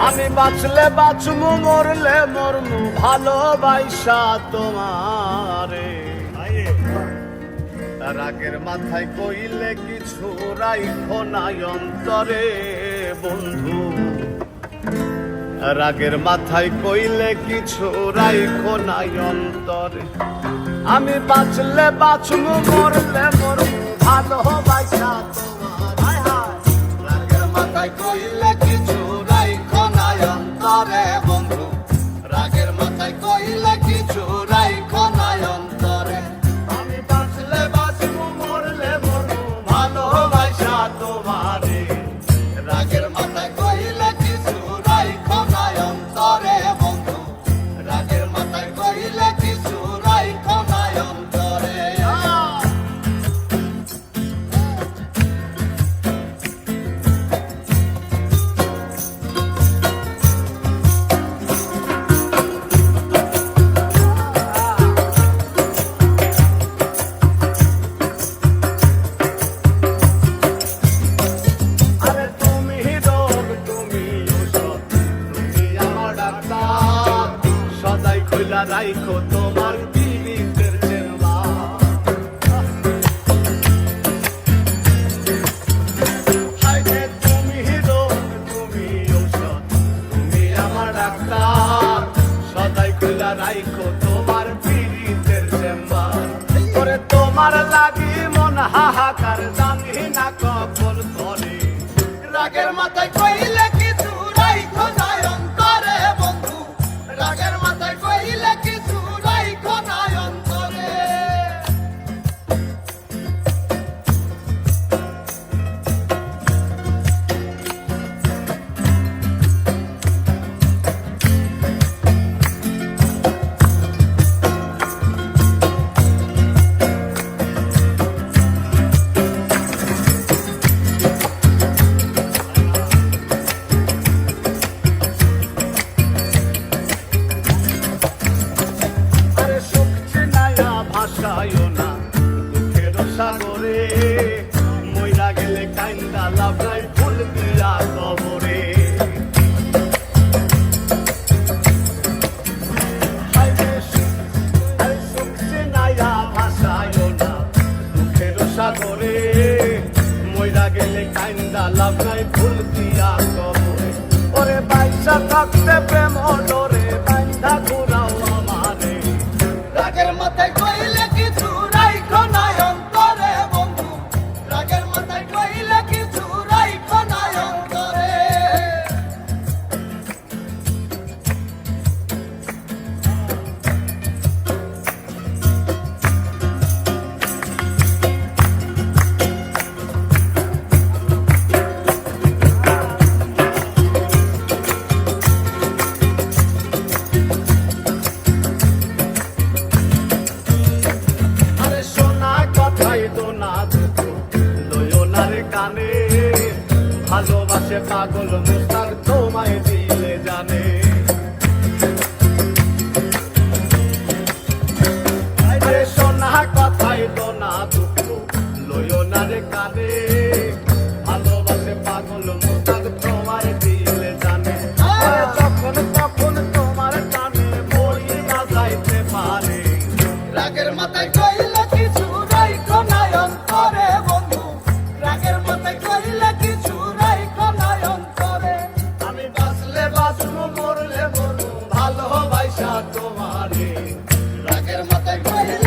আমি বাঁচলে বাঁচমু মরলে মরমু ভালোবাসা তোমারে। রাগের মাথায় কইলে কিছু রাইখো নাই অন্তরে বন্ধু, রাগের মাথায় কইলে কিছু রাইখো নাই অন্তরে। আমি বাঁচলে বাঁচমু মরলে মরমু ভালোবাসা তোমার। রাগের মাথায় কইলে কিছু রাইখো নাই অন্তরে বন্ধু, রাগের মাথায় কইলে কিছু রাইখো নাই অন্তরে। আমি বাঁচলে বাঁচমু মরলে মরমু ভালোবাসা তোমারে। রাগের মাথায় কইলে কিছু রাইখো নাই অন্তরে বন্ধু, রাগের মাথায় কইলে কিছু রাইখো নাই অন্তরে। রাইখো তোমার পীড়িতের চেম্বার। হায়রে তুমি রোগ তুমি ঔষধ, তুমি আমার ডাক্তার, সদাই কইলা রাইখো তোমার পীড়িতের চেম্বার। করে তোমার লাগি মন হাহাকার, জানি না কখন ধরে। রাগের মাথায় কইলে কিছু রাইখো নাই অন্তরে বন্ধু, রাগের মাথায় কইলে কিছু রাইখো নাই অন্তরে। ভাসায়ও না দুঃখের সাগরে, মইরা গেলে কাইন্দা লাভ নাই ফুল দিয়া কবরে। সুখছে নাইয়া ভাসায়ও না দুঃখের সাগরে, মইরা গেলে কাইন্দা লাভ নাই ফুল দিয়া কবরে। ওরে বাইসা থাকতে প্রেম ডরে বাইন্ধা ঘুরাও আমারে। রাগের মাথায় কইলে কিছু রাইখো নাই অন্তরে বন্ধু, রাগের মাথায় কইলে কিছু রাইখো নাই অন্তরে। কানে ভালোবাসে পাগল মুস্তাক তোমায় দিলে জানে। সোনা কথাই তো না দুঃখ লইও না রে কানে, ভালোবাসে পাগল মুস্তাক তোমায় দিলে জানে। যখন তখন তোমার কানে বই না যাইতে পারে। রাগের মাথায় কইলে কিছু রাইখো নাই অন্তরে বন্ধু, রাগের মাথায় কইলে কিছু রাইখো নাই অন্তরে। আমি বাঁচলে বাঁচবো মরলে মরবো ভালোবাসা তোমারে। রাগের মাথায় কইলে